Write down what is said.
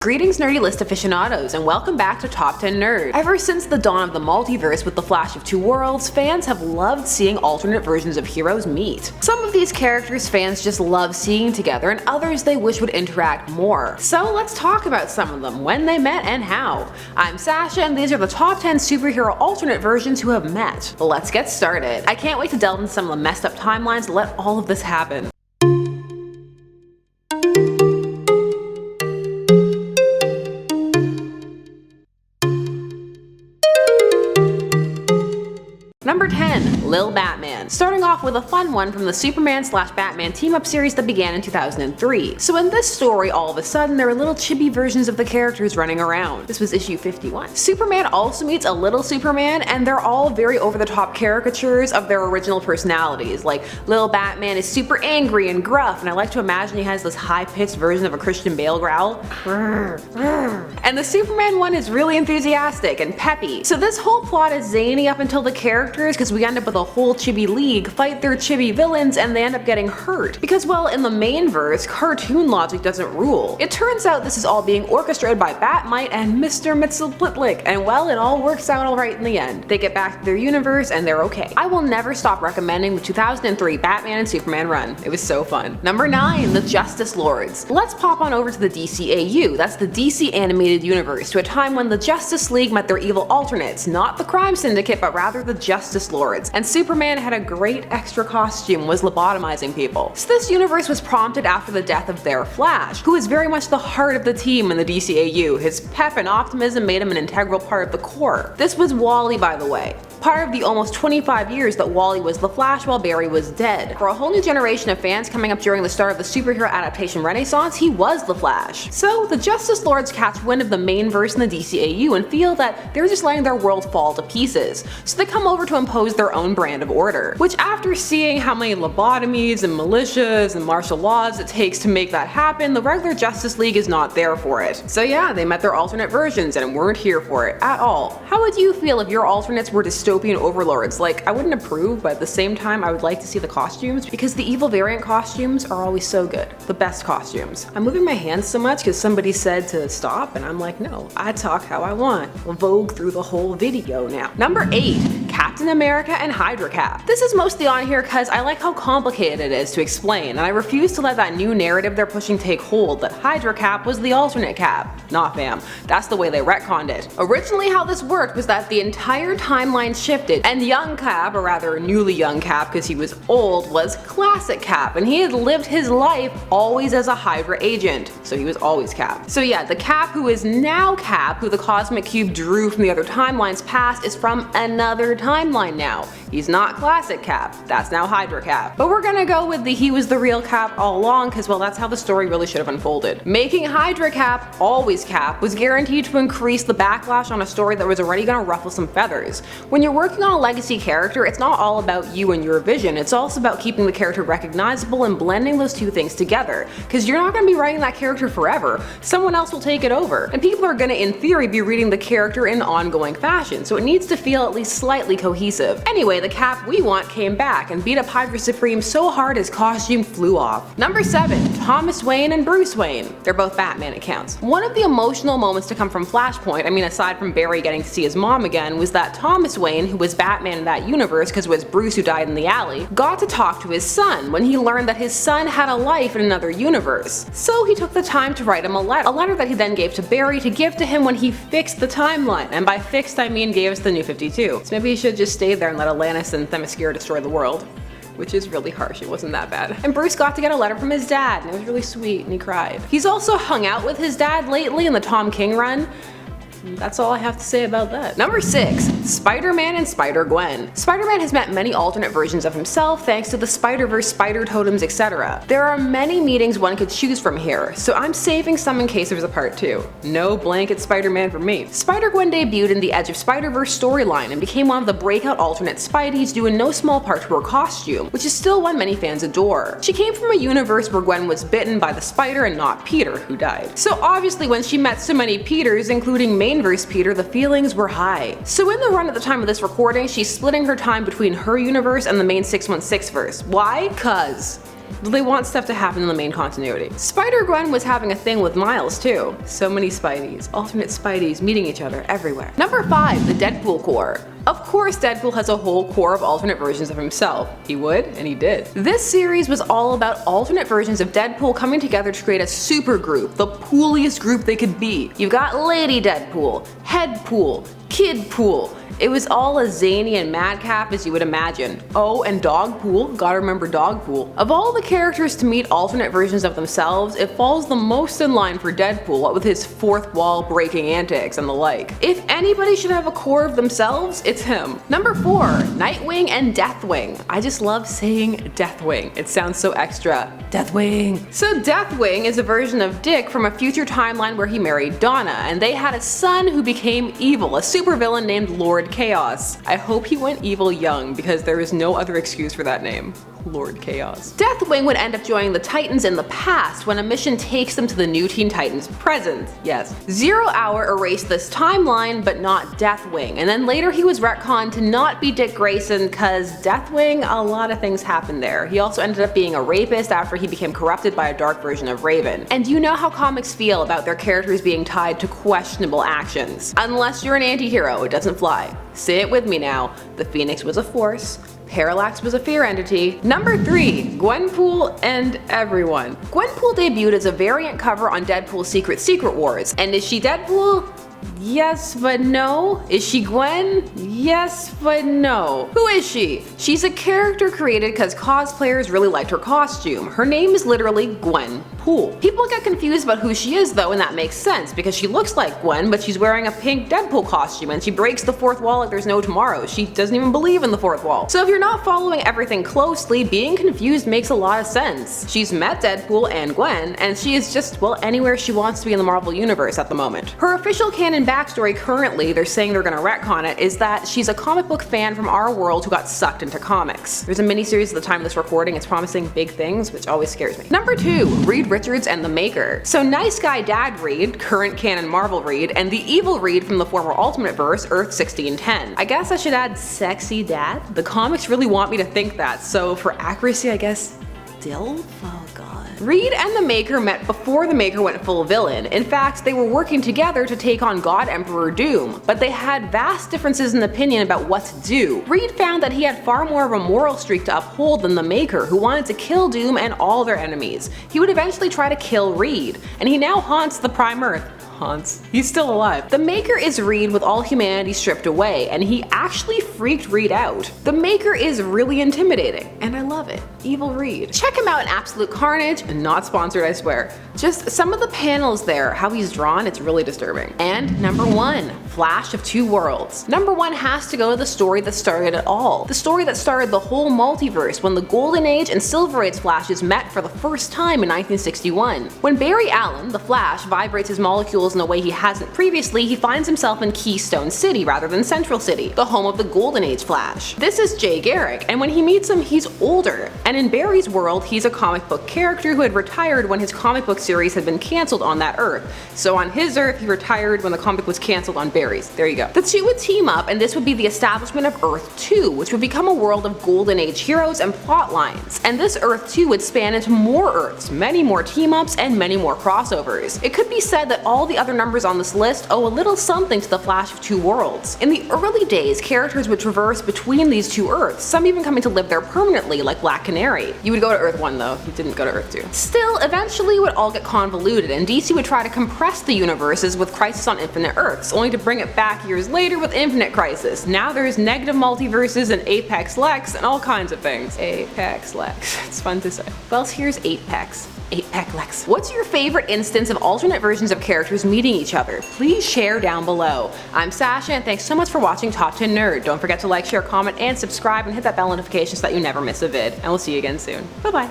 Greetings nerdy list aficionados, and welcome back to Top 10 Nerd. Ever since the dawn of the multiverse with the Flash of Two Worlds, fans have loved seeing alternate versions of heroes meet. Some of these characters fans just love seeing together, and others they wish would interact more. So let's talk about some of them, when they met and how. I'm Sasha, and these are the top 10 superhero alternate versions who have met. Let's get started. I can't wait to delve into some of the messed up timelines to let all of this happen. Number 10. Lil Batman. Starting off with a fun one from the Superman/Batman team-up series that began in 2003. So in this story, all of a sudden, there are little chibi versions of the characters running around. This was issue 51. Superman also meets a little Superman, and they're all very over-the-top caricatures of their original personalities. Like, Lil Batman is super angry and gruff, and I like to imagine he has this high-pitched version of a Christian Bale growl. And the Superman one is really enthusiastic and peppy. So this whole plot is zany up until the characters, because we end up with a whole chibi league fight their chibi villains and they end up getting hurt. Because, well, in the main verse, cartoon logic doesn't rule. It turns out this is all being orchestrated by Batmite and Mr. Mxyzptlk, and well, it all works out alright in the end. They get back to their universe and they're okay. I will never stop recommending the 2003 Batman and Superman run. It was so fun. Number 9. The Justice Lords. Let's pop on over to the DCAU, that's the DC animated universe, to a time when the Justice League met their evil alternates, not the Crime Syndicate, but rather the Justice Lords, and Superman had a great extra costume, was lobotomizing people. So this universe was prompted after the death of their Flash, who is very much the heart of the team in the DCAU. His pep and optimism made him an integral part of the core. This was Wally, by the way. Part of the almost 25 years that Wally was the Flash while Barry was dead. For a whole new generation of fans coming up during the start of the superhero adaptation renaissance, he was the Flash. So the Justice Lords catch wind of the main verse in the DCAU and feel that they're just letting their world fall to pieces. So they come over to impose their own brand of order. Which, after seeing how many lobotomies and militias and martial laws it takes to make that happen, the regular Justice League is not there for it. So yeah, they met their alternate versions and weren't here for it at all. How would you feel if your alternates were dystopian overlords? Like, I wouldn't approve, but at the same time I would like to see the costumes, because the evil variant costumes are always so good. The best costumes. I'm moving my hands so much because somebody said to stop, and I'm like, no, I talk how I want. We'll vogue through the whole video now. Number 8. Captain America and HYDRA Cap. This is mostly on here because I like how complicated it is to explain, and I refuse to let that new narrative they're pushing take hold that HYDRA Cap was the alternate Cap. Nah fam, that's the way they retconned it. Originally how this worked was that the entire timeline shifted, and young Cap, or rather newly young Cap because he was old, was classic Cap, and he had lived his life always as a HYDRA agent, so he was always Cap. So yeah, the Cap who is now Cap, who the Cosmic Cube drew from the other timelines past, is from another timeline now. He's not classic Cap, that's now HYDRA Cap. But we're gonna go with the he was the real Cap all along, because well, that's how the story really should have unfolded. Making HYDRA Cap always Cap was guaranteed to increase the backlash on a story that was already gonna ruffle some feathers. When you're working on a legacy character, it's not all about you and your vision, it's also about keeping the character recognizable and blending those two things together. Because you're not gonna be writing that character forever, someone else will take it over. And people are gonna, in theory, be reading the character in ongoing fashion, so it needs to feel at least slightly cohesive. Anyway, the Cap we want came back and beat up Hydra Supreme so hard his costume flew off. Number 7. Thomas Wayne and Bruce Wayne. They're both Batman accounts. One of the emotional moments to come from Flashpoint, I mean aside from Barry getting to see his mom again, was that Thomas Wayne, who was Batman in that universe because it was Bruce who died in the alley, got to talk to his son when he learned that his son had a life in another universe. So he took the time to write him a letter that he then gave to Barry to give to him when he fixed the timeline, and by fixed I mean gave us the New 52. So maybe he should just stay there and let Atlantis and Themyscira destroy the world. Which is really harsh, it wasn't that bad. And Bruce got to get a letter from his dad, and it was really sweet, and he cried. He's also hung out with his dad lately in the Tom King run. That's all I have to say about that. Number 6. Spider-Man and Spider-Gwen. Spider-Man has met many alternate versions of himself thanks to the Spider-Verse, Spider Totems, etc. There are many meetings one could choose from here, so I'm saving some in case there's a part 2. No blanket Spider-Man for me. Spider-Gwen debuted in the Edge of Spider-Verse storyline and became one of the breakout alternate Spideys due in no small part to her costume, which is still one many fans adore. She came from a universe where Gwen was bitten by the spider and not Peter, who died. So obviously when she met so many Peters, including main-verse Peter, the feelings were high. So in the run at the time of this recording, she's splitting her time between her universe and the main 616 verse. Why? 'Cause They want stuff to happen in the main continuity. Spider-Gwen was having a thing with Miles too. So many Spideys, alternate Spideys meeting each other everywhere. Number 5, the Deadpool core. Of course, Deadpool has a whole core of alternate versions of himself. He would, and he did. This series was all about alternate versions of Deadpool coming together to create a super group, the pooliest group they could be. You've got Lady Deadpool, Headpool, Kidpool. It was all as zany and madcap as you would imagine. Oh, and Dogpool, gotta remember Dogpool. Of all the characters to meet alternate versions of themselves, it falls the most in line for Deadpool, what with his fourth wall breaking antics and the like. If anybody should have a core of themselves, it's him. Number 4, Nightwing and Deathwing. I just love saying Deathwing. It sounds so extra. Deathwing. So Deathwing is a version of Dick from a future timeline where he married Donna, and they had a son who became evil, a supervillain named Lord Chaos. I hope he went evil young because there is no other excuse for that name. Lord Chaos. Deathwing would end up joining the Titans in the past when a mission takes them to the new Teen Titans present. Yes. 0 Hour erased this timeline, but not Deathwing, and then later he was retconned to not be Dick Grayson cause Deathwing, a lot of things happened there. He also ended up being a rapist after he became corrupted by a dark version of Raven. And you know how comics feel about their characters being tied to questionable actions. Unless you're an anti-hero, it doesn't fly. Say it with me now. The Phoenix was a force. Parallax was a fear entity. Number 3, Gwenpool and everyone. Gwenpool debuted as a variant cover on Deadpool's Secret Wars. And is she Deadpool? Yes, but no. Is she Gwen? Yes, but no. Who is she? She's a character created because cosplayers really liked her costume. Her name is literally GWENPOOL. People get confused about who she is though, and that makes sense because she looks like Gwen, but she's wearing a pink Deadpool costume and she breaks the fourth wall like there's no tomorrow. She doesn't even believe in the fourth wall. So if you're not following everything closely, being confused makes a lot of sense. She's met Deadpool and Gwen, and she is just, well, anywhere she wants to be in the Marvel Universe at the moment. Her official canon backstory currently, they're saying they're gonna retcon it, is that she's a comic book fan from our world who got sucked into comics. There's a miniseries at the time of this recording, it's promising big things, which always scares me. Number 2, Reed Richards and the Maker. So nice guy Dad Reed, current canon Marvel Reed, and the evil Reed from the former Ultimate Verse, Earth 1610. I guess I should add sexy dad? The comics really want me to think that, so for accuracy I guess Dilf? Oh god. Reed and the Maker met before the Maker went full villain. In fact, they were working together to take on God Emperor Doom, but they had vast differences in opinion about what to do. Reed found that he had far more of a moral streak to uphold than the Maker, who wanted to kill Doom and all their enemies. He would eventually try to kill Reed, and he now haunts the Prime Earth. He's still alive. The Maker is Reed with all humanity stripped away, and he actually freaked Reed out. The Maker is really intimidating, and I love it. Evil Reed. Check him out in Absolute Carnage, not sponsored I swear. Just some of the panels there, how he's drawn, it's really disturbing. And number 1, Flash of Two Worlds. Number 1 has to go to the story that started it all. The story that started the whole multiverse when the Golden Age and Silver Age Flashes met for the first time in 1961. When Barry Allen, the Flash, vibrates his molecules in a way he hasn't previously, he finds himself in Keystone City rather than Central City, the home of the Golden Age Flash. This is Jay Garrick, and when he meets him, he's older. And in Barry's world, he's a comic book character who had retired when his comic book series had been cancelled on that Earth. So on his Earth, he retired when the comic was cancelled on Barry's. There you go. The two would team up, and this would be the establishment of Earth 2, which would become a world of Golden Age heroes and plot lines. And this Earth 2 would span into more Earths, many more team-ups, and many more crossovers. It could be said that all the other numbers on this list owe a little something to the Flash of Two Worlds. In the early days, characters would traverse between these two Earths, some even coming to live there permanently, like Black Canary. You would go to Earth 1 though, you didn't go to Earth 2. Still, eventually it would all get convoluted, and DC would try to compress the universes with Crisis on Infinite Earths, only to bring it back years later with Infinite Crisis. Now there's negative multiverses and Apex Lex and all kinds of things. Apex Lex, it's fun to say. Well, here's Apex. Apex Lex. What's your favorite instance of alternate versions of characters meeting each other? Please share down below. I'm Sasha, and thanks so much for watching Top 10 Nerd. Don't forget to like, share, comment, and subscribe, and hit that bell notification so that you never miss a vid. And we'll see you again soon. Bye bye.